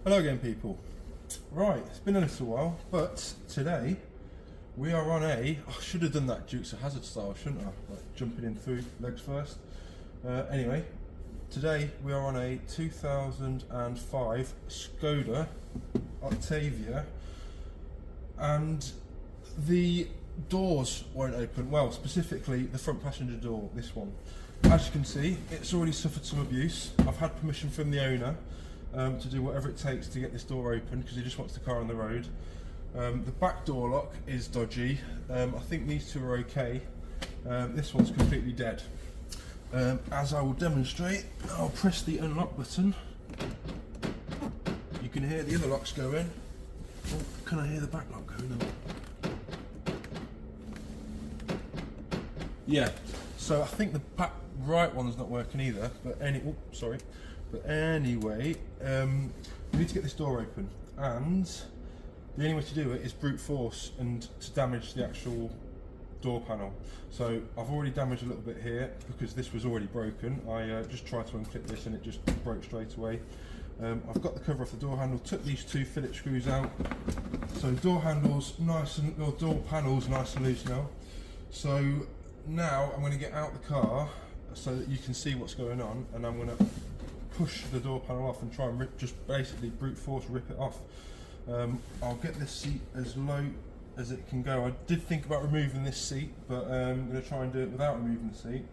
Hello again, people. Right, it's been a little while, but today we are on I should have done that Dukes of Hazzard style, shouldn't I? Like jumping in through legs first. Anyway, today we are on a 2005 Skoda Octavia, and the doors won't open. Well, specifically the front passenger door, this one. As you can see, it's already suffered some abuse. I've had permission from the owner to do whatever it takes to get this door open because he just wants the car on the road. The back door lock is dodgy. I think these two are okay. This one's completely dead. As I will demonstrate, I'll press the unlock button. You can hear the other locks go in. Oh, can I hear the back lock going on? Yeah, so I think the back right one's not working either, but anyway, we need to get this door open, and the only way to do it is brute force and to damage the actual door panel. So I've already damaged a little bit here because this was already broken. I just tried to unclip this and it just broke straight away. I've got the cover off the door handle, took these two Phillips screws out, so door handle's nice and, or door panel's nice and loose now. So now I'm going to get out the car so that you can see what's going on, and I'm going to push the door panel off and try and just basically brute force rip it off. I'll get this seat as low as it can go. I did think about removing this seat, but I'm going to try and do it without removing the seat.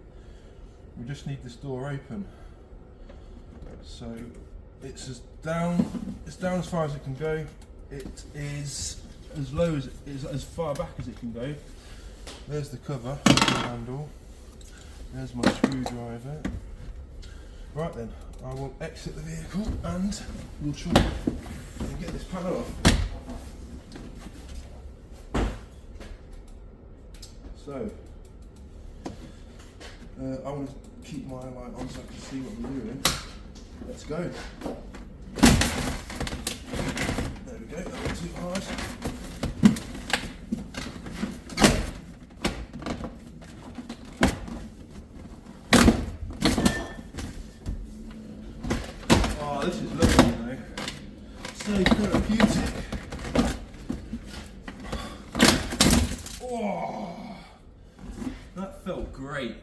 We just need this door open. So it's down as far as it can go. It is as low as far back as it can go. There's the cover, the handle. There's my screwdriver. Right then, I will exit the vehicle and we'll try and get this panel off. So, I want to keep my light on so I can see what I'm doing. Let's go. There we go, that wasn't too hard. Oh, this is lovely, you know. So therapeutic. Oh, that felt great.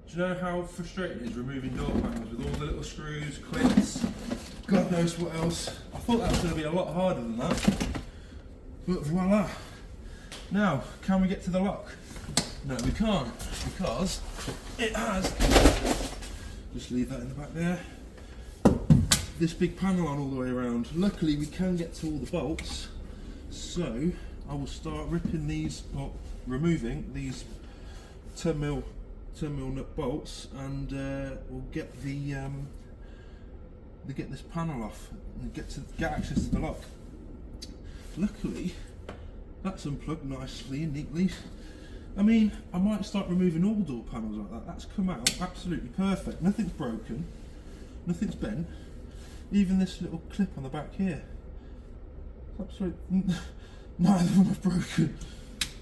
Do you know how frustrating it is removing door panels with all the little screws, clips, God knows what else? I thought that was going to be a lot harder than that. But voila. Now, can we get to the lock? No, we can't, because it has, just leave that in the back there, this big panel on all the way around. Luckily we can get to all the bolts, so I will start ripping these, or removing these 10mm nut bolts, and we'll get get this panel off and get access to the lock. Luckily that's unplugged nicely and neatly. I mean, I might start removing all door panels like that. That's come out absolutely perfect. Nothing's broken, nothing's bent. Even this little clip on the back here, it's absolutely neither of them have broken.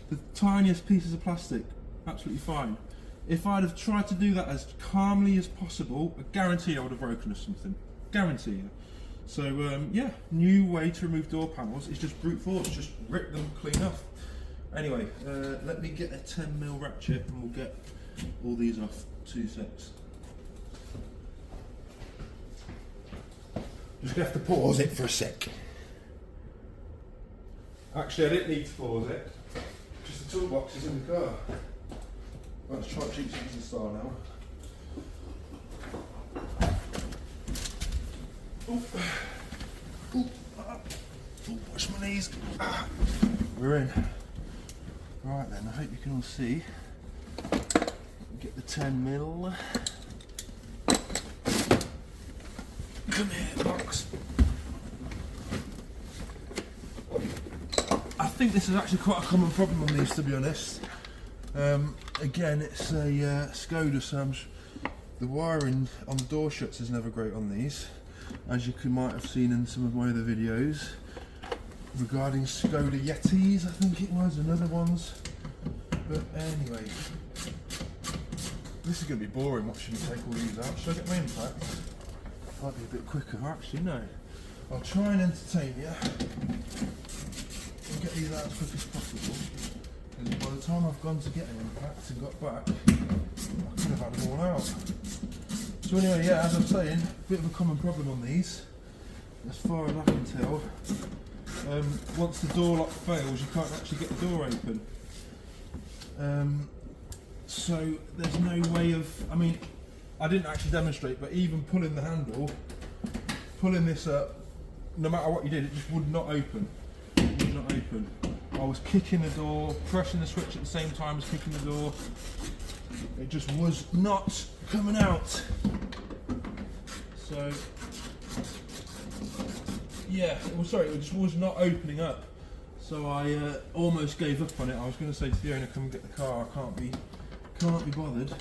The tiniest pieces of plastic, absolutely fine. If I'd have tried to do that as calmly as possible, I guarantee I would have broken or something. Guarantee you. So yeah, new way to remove door panels is just brute force, just rip them clean off. Anyway, let me get a 10mm ratchet and we'll get all these off. 2 secs. Just gonna have to pause it for a sec. Actually, I didn't need to pause it. Just the toolbox is in the car. Right, let's try cheap season style now. Watch my knees. We're in. Right then, I hope you can all see. Get the 10mm. Come here, box. I think this is actually quite a common problem on these, to be honest. Again, it's a Skoda, so the wiring on the door shuts is never great on these, as you might have seen in some of my other videos regarding Skoda Yetis, I think it was, and other ones. But anyway, this is going to be boring watching me take all these out. Should I get my impact? Might be a bit quicker. Actually, no. I'll try and entertain you and get these out as quick as possible. Because by the time I've gone to get them unpacked and got back, I could have had them all out. So anyway, yeah, as I'm saying, a bit of a common problem on these, as far as I can tell. Once the door lock fails, you can't actually get the door open. So there's no way of, I mean, I didn't actually demonstrate, but even pulling the handle, pulling this up, no matter what you did, it just would not open. It would not open. I was kicking the door, pressing the switch at the same time as kicking the door. It just was not coming out. So, yeah, it just was not opening up. So I almost gave up on it. I was going to say to the owner, come and get the car. I can't be bothered.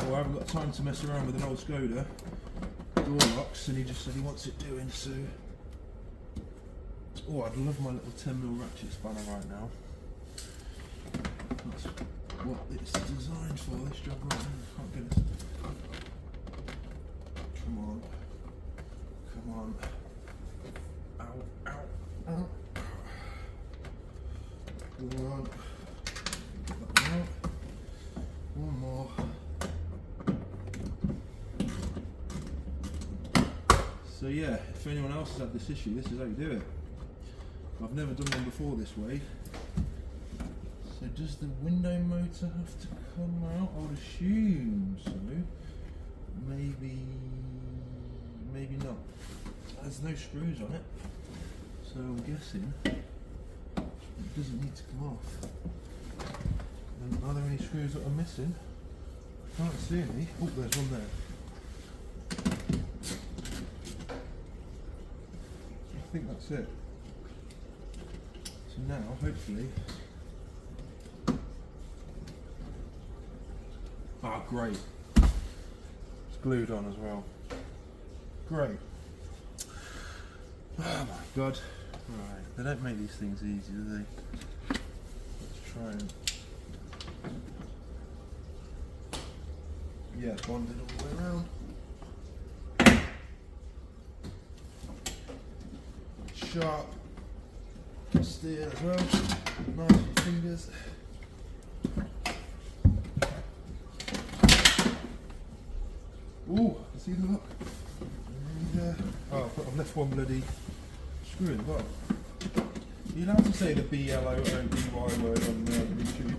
Or I haven't got time to mess around with an old Skoda door locks. And he just said he wants it doing. So, oh, I'd love my little 10mm ratchet spanner right now. That's what it's designed for. This job right now. I can't get it. Come on. Come on. Ow, ow, ow. Come on. Get that one out. One more. So yeah, if anyone else has had this issue, this is how you do it. I've never done one before this way. So does the window motor have to come out? I would assume so. Maybe not. There's no screws on it, so I'm guessing it doesn't need to come off. And are there any screws that are missing? I can't see any. Oh, there's one there. I think that's it. So now, hopefully... Ah, great. It's glued on as well. Great. Oh my god. Right, they don't make these things easy, do they? Let's try and... Yeah, bonded all the way around. Sharp steer as well. Nice with fingers. Ooh, see the look. And, oh, I've left one bloody screw in the bottom. You're allowed to say the B-L-O-O-D-Y word on YouTube.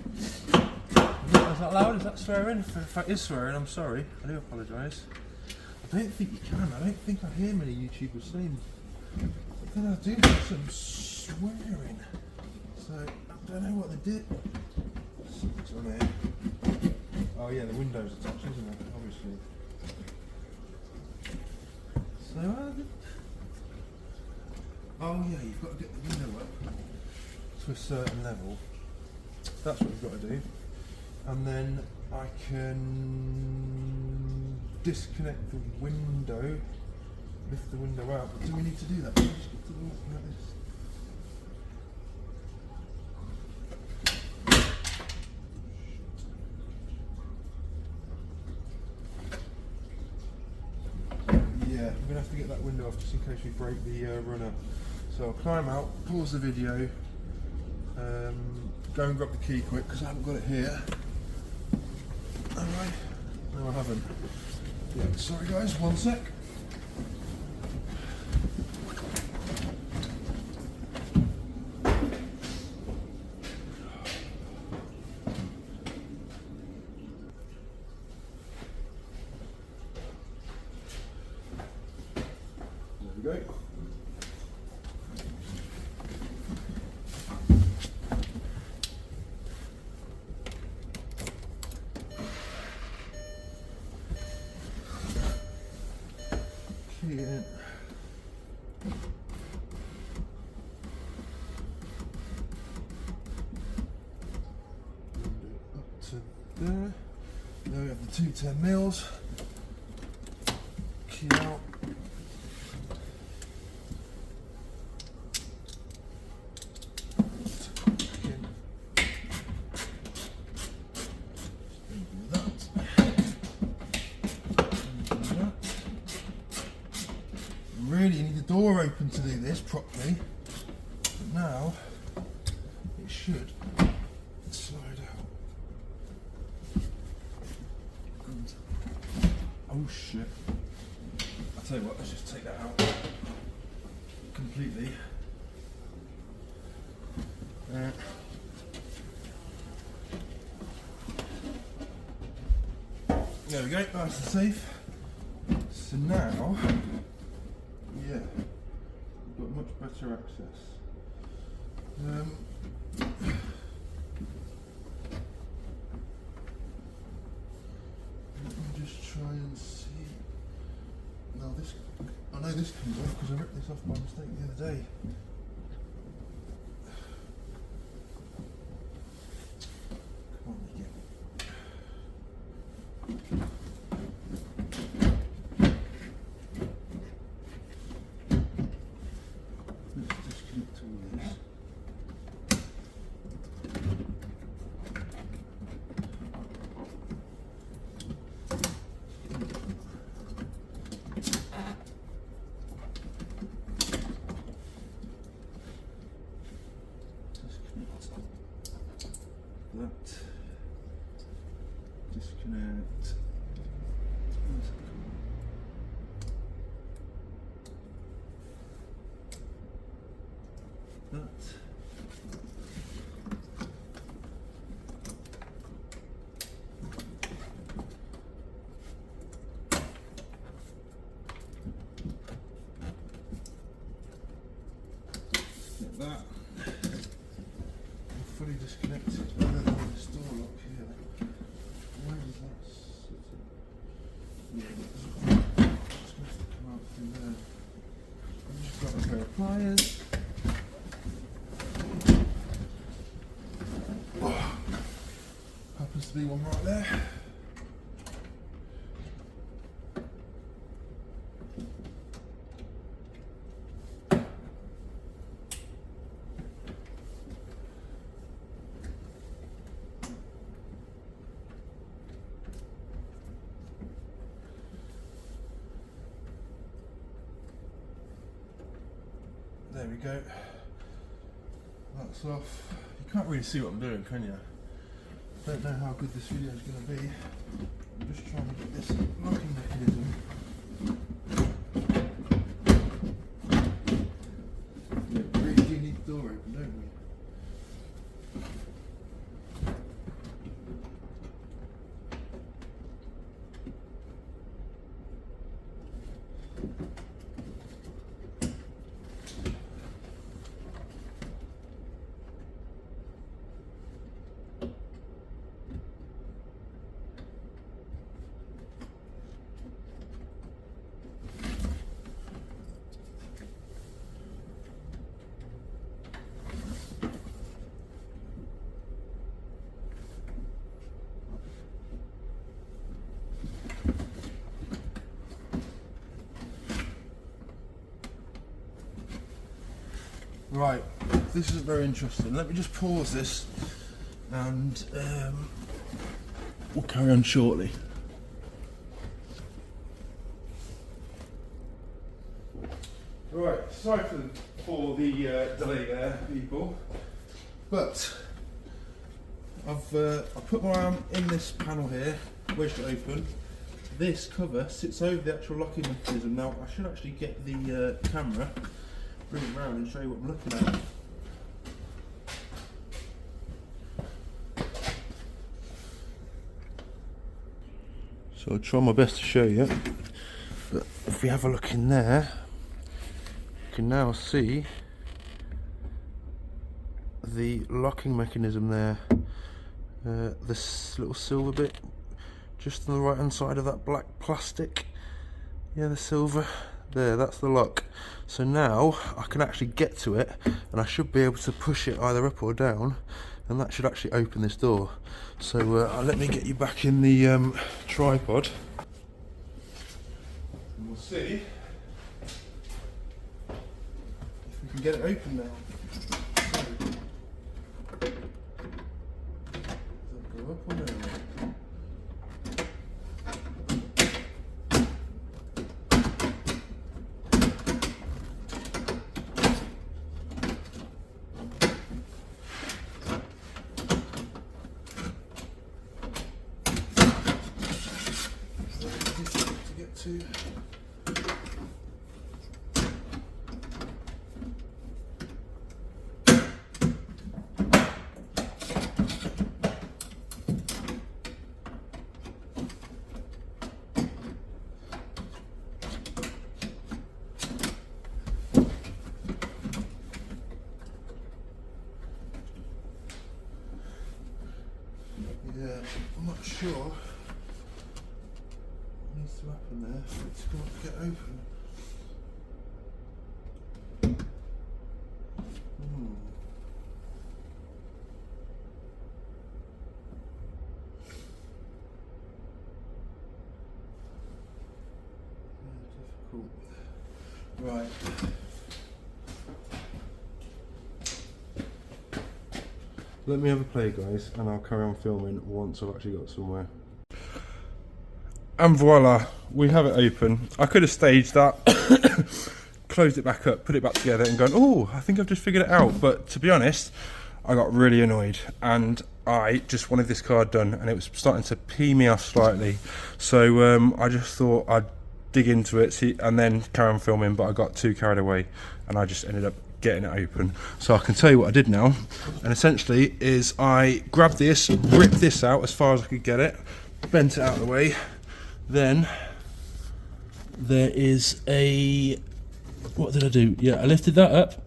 Is that loud? Is that swearing? If it is swearing, I'm sorry. I do apologise. I don't think you can. I don't think I hear many YouTubers saying. But then I do hear some swearing. So I don't know what they did. What's on here? Oh yeah, the window's attached, isn't it? Obviously. So oh yeah, you've got to get the window up to a certain level. That's what you've got to do. And then I can disconnect the window, lift the window out. But do we need to do that? Just get to the like this. Yeah, I'm going to have to get that window off just in case we break the runner. So I'll climb out, pause the video, go and grab the key quick because I haven't got it here. Alright, no I haven't. Yeah, sorry guys, one sec. There we go. Yeah. Up to there. There we have the two 10mm. Key out. Really, you need the door door open to do this properly, but now it should slide out. And, oh shit. I'll tell you what, let's just take that out completely. There we go, nice and safe. So now, yeah, we've got much better access. Let me just try and see. Now this, I know this comes off because I ripped this off by mistake the other day. Come on, you get. Disconnect. That. Like that. Fully disconnected. Other than this door lock here. Where does that sit? Yeah, it's going to come out through there. I've just got a pair of pliers. Oh, happens to be one right there. There we go. That's off. You can't really see what I'm doing, can you? Don't know how good this video is going to be. I'm just trying to get this locking mechanism. Yeah, we really do need the door open, don't we? Right, this is very interesting. Let me just pause this and we'll carry on shortly. Right, sorry for the delay there, people. But I've put my arm in this panel here, wedged it open. This cover sits over the actual locking mechanism. Now I should actually get the camera, bring it round and show you what I'm looking at. So I'll try my best to show you, but if we have a look in there, you can now see the locking mechanism there. This little silver bit just on the right hand side of that black plastic. Yeah, the silver. There, that's the lock. So now I can actually get to it and I should be able to push it either up or down, and that should actually open this door. So let me get you back in the tripod and we'll see if we can get it open now. So, does that go up or down? to. Yeah, I'm not sure what needs to happen there for it to get open. Difficult. Right. Let me have a play, guys, and I'll carry on filming once I've actually got somewhere. And voila, we have it open. I could have staged that, closed it back up, put it back together and gone, oh, I think I've just figured it out. But to be honest, I got really annoyed and I just wanted this car done and it was starting to pee me off slightly. So I just thought I'd dig into it, see, and then carry on filming, but I got too carried away and I just ended up getting it open. So I can tell you what I did now, and essentially is I grabbed this, ripped this out as far as I could get it, bent it out of the way, then there is a, what did I do? Yeah, I lifted that up,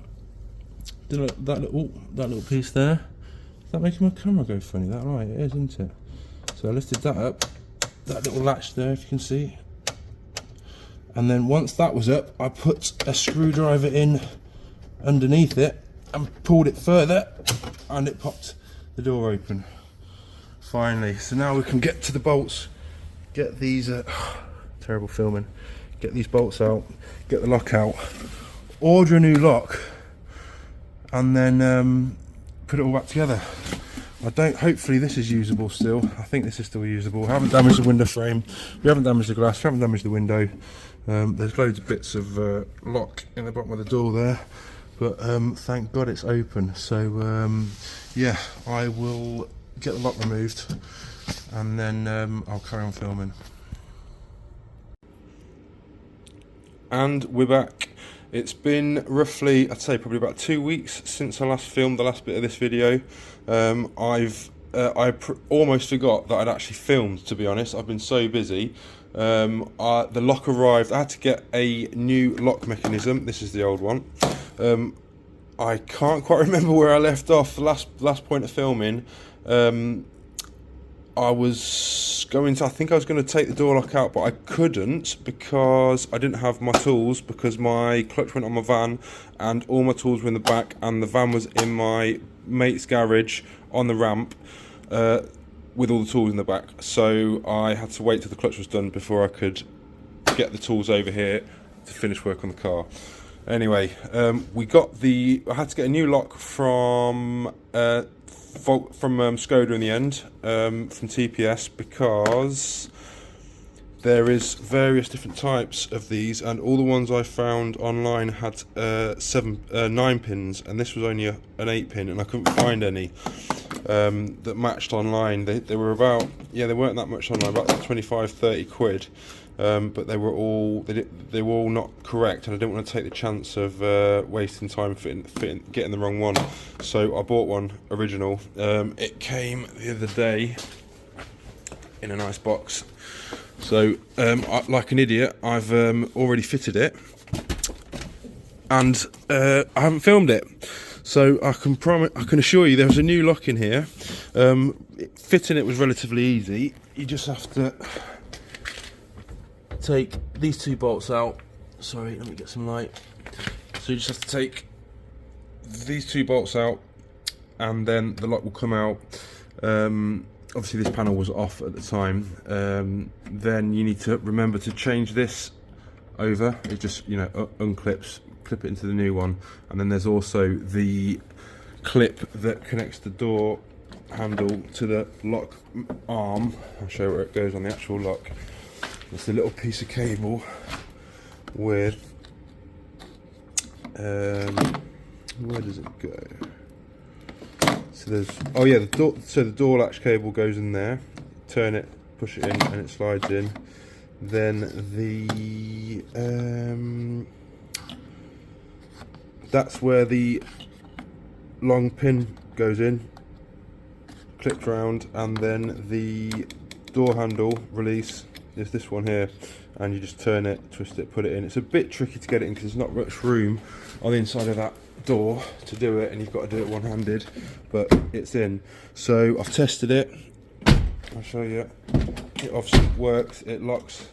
did that little piece there. Is that making my camera go funny? That right? It is, isn't it? So I lifted that up, that little latch there, if you can see, and then once that was up, I put a screwdriver in underneath it and pulled it further and it popped the door open finally. So now we can get to the bolts, get these terrible filming, get these bolts out, get the lock out, order a new lock, and then put it all back together. Hopefully this is usable still. I think this is still usable. I haven't damaged the window frame, we haven't damaged the glass, we haven't damaged the window. There's loads of bits of lock in the bottom of the door there, but thank God it's open. So yeah, I will get the lock removed and then I'll carry on filming. And we're back. It's been roughly, I'd say probably about 2 weeks since I last filmed the last bit of this video. I almost forgot that I'd actually filmed, to be honest. I've been so busy. The lock arrived. I had to get a new lock mechanism. This is the old one. I can't quite remember where I left off the last point of filming. I think I was going to take the door lock out, but I couldn't because I didn't have my tools, because my clutch went on my van and all my tools were in the back and the van was in my mate's garage on the ramp with all the tools in the back. So I had to wait till the clutch was done before I could get the tools over here to finish work on the car. Anyway, I had to get a new lock from Skoda in the end, from TPS, because there is various different types of these, and all the ones I found online had 9 pins, and this was only an 8 pin, and I couldn't find any that matched online. They were about, yeah, they weren't that much online, about 25-30 quid. But they were all not correct, and I didn't want to take the chance of wasting time getting the wrong one. So I bought one original. It came the other day in a nice box. So like an idiot, I've already fitted it, and I haven't filmed it. So I can assure you there was a new lock in here. Fitting it was relatively easy. You just have to take these 2 bolts out. Sorry, let me get some light. So you just have to take these 2 bolts out and then the lock will come out. Obviously this panel was off at the time. Then you need to remember to change this over. It just, you know, unclips, clip it into the new one. And then there's also the clip that connects the door handle to the lock arm. I'll show you where it goes on the actual lock. It's a little piece of cable with, where does it go? So there's, oh yeah, the door latch cable goes in there. Turn it, push it in, and it slides in. then that's where the long pin goes in, clipped round, and then the door handle release is this one here, and you just turn it, twist it, put it in. It's a bit tricky to get it in because there's not much room on the inside of that door to do it, and you've got to do it one-handed, but it's in. So I've tested it, I'll show you. It obviously works, it locks,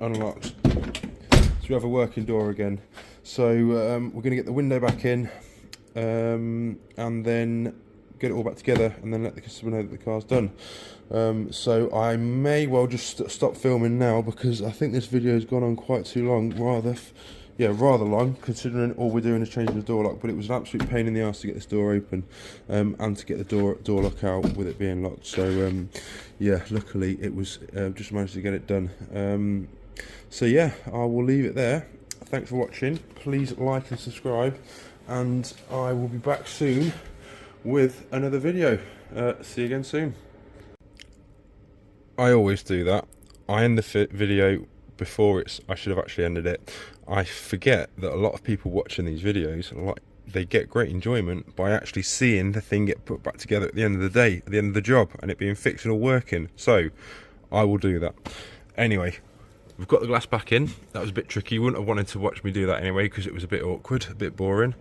unlocks, so we have a working door again. So we're going to get the window back in, and then get it all back together, and then let the customer know that the car's done. So I may well just stop filming now, because I think this video has gone on quite too long, rather long, considering all we're doing is changing the door lock. But it was an absolute pain in the arse to get this door open, and to get the door lock out with it being locked. So yeah, luckily it was just managed to get it done. So yeah, I will leave it there. Thanks for watching. Please like and subscribe, and I will be back soon with another video. See you again soon. I always do that. I end the video before I should have actually ended it. I forget that a lot of people watching these videos, they get great enjoyment by actually seeing the thing get put back together at the end of the day, at the end of the job, and it being fixed and all working. So I will do that. Anyway, we've got the glass back in. That was a bit tricky. You wouldn't have wanted to watch me do that anyway, because it was a bit awkward, a bit boring.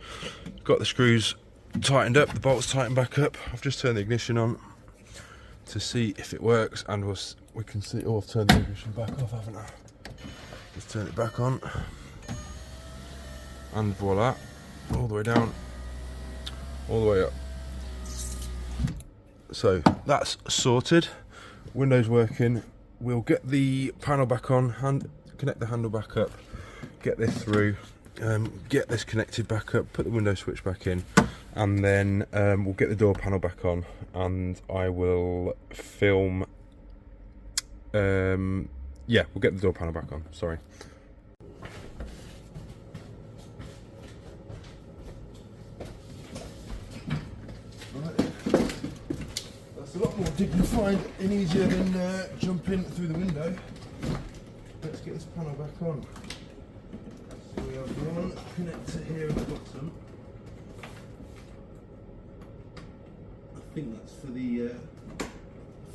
Got the screws tightened up, the bolts tightened back up. I've just turned the ignition on to see if it works, and we can see. Oh, I've turned the ignition back off, haven't I? Just turn it back on, and voila, all the way down, all the way up. So that's sorted. Window's working. We'll get the panel back on, connect the handle back up, get this through, get this connected back up, put the window switch back in, and then we'll get the door panel back on, and I will film. Yeah, we'll get the door panel back on. Sorry. That's a lot more dignified and easier than jumping through the window. Let's get this panel back on. So we have one connector here at the bottom. I think that's for the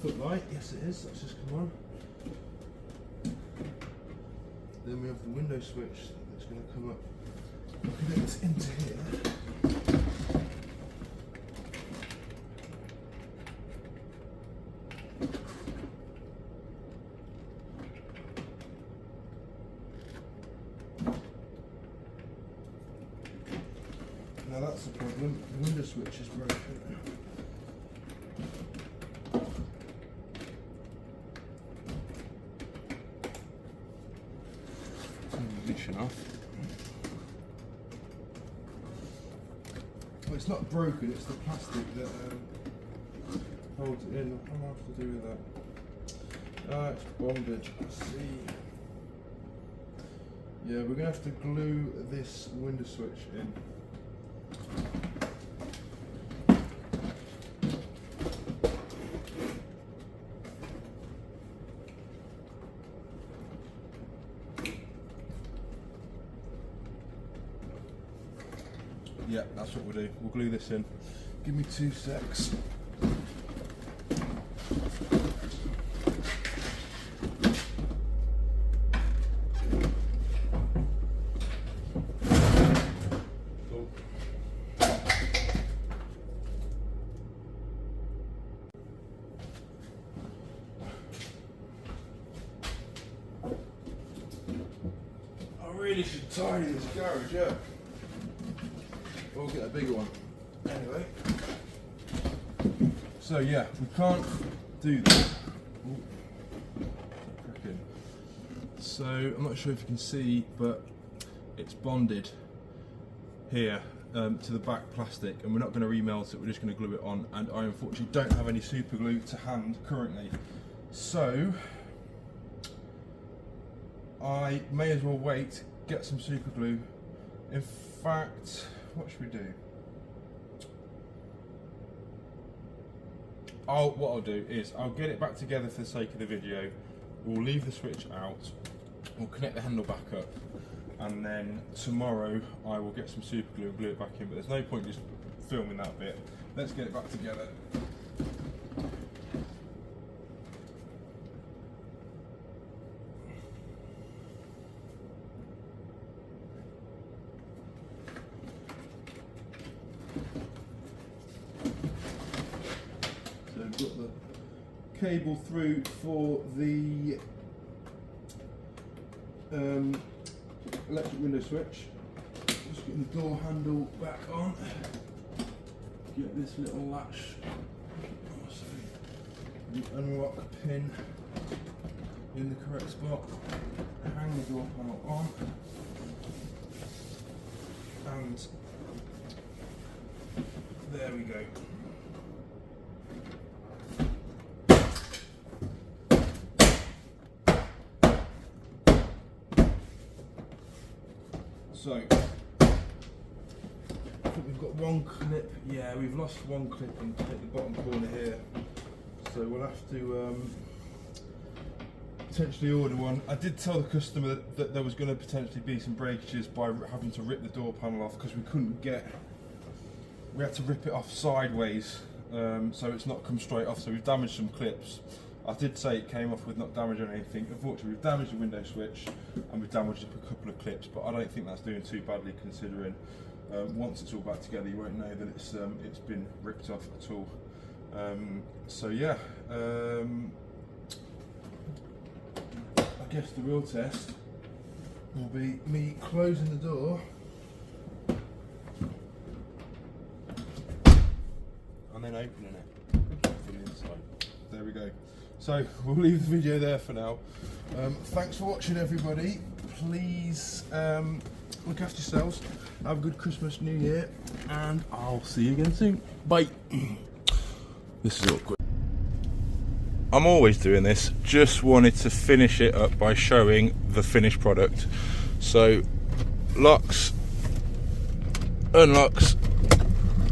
footlight. Yes, it is. That's just come on. Then we have the window switch that's going to come up, connect into here. Now that's the problem. The window switch is broken. Off. Well, it's not broken, it's the plastic that holds it in. What do I have to do with that? It's bonded. Let's see. Yeah, we're going to have to glue this window switch in. Yeah, that's what we'll do. We'll glue this in. Give me 2 secs. Cool. I really should tidy this garage up. We'll get a bigger one. Anyway, so yeah, we can't do that. So I'm not sure if you can see, but it's bonded here to the back plastic, and we're not going to remelt it. We're just going to glue it on, and I unfortunately don't have any super glue to hand currently. So I may as well wait, get some super glue. In fact, what should we do? What I'll do is I'll get it back together for the sake of the video, we'll leave the switch out, we'll connect the handle back up, and then tomorrow I will get some super glue and glue it back in, but there's no point just filming that bit. Let's get it back together. So we've got the cable through for the electric window switch. Just getting the door handle back on. Get this little latch, so the unlock pin in the correct spot. Hang the door panel on, and there we go. So, I think we've got one clip, yeah, we've lost one clip and take the bottom corner here. So we'll have to potentially order one. I did tell the customer that there was going to potentially be some breakages by having to rip the door panel off, because we had to rip it off sideways, so it's not come straight off, so we've damaged some clips. I did say it came off with not damage or anything. Unfortunately, we've damaged the window switch and we've damaged a couple of clips, but I don't think that's doing too badly, considering once it's all back together, you won't know that it's been ripped off at all. So yeah, I guess the real test will be me closing the door and then opening it from the inside. There we go. So we'll leave the video there for now. Thanks for watching, everybody. Please look after yourselves. Have a good Christmas, New Year, and I'll see you again soon. Bye. This is awkward. I'm always doing this. Just wanted to finish it up by showing the finished product. So locks, unlocks,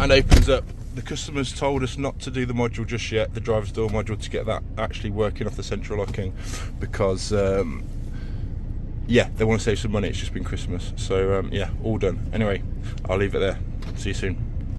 and opens up. The customers told us not to do the module just yet, the driver's door module, to get that actually working off the central locking, because yeah, they want to save some money. It's just been Christmas, so yeah, all done. Anyway, I'll leave it there. See you soon.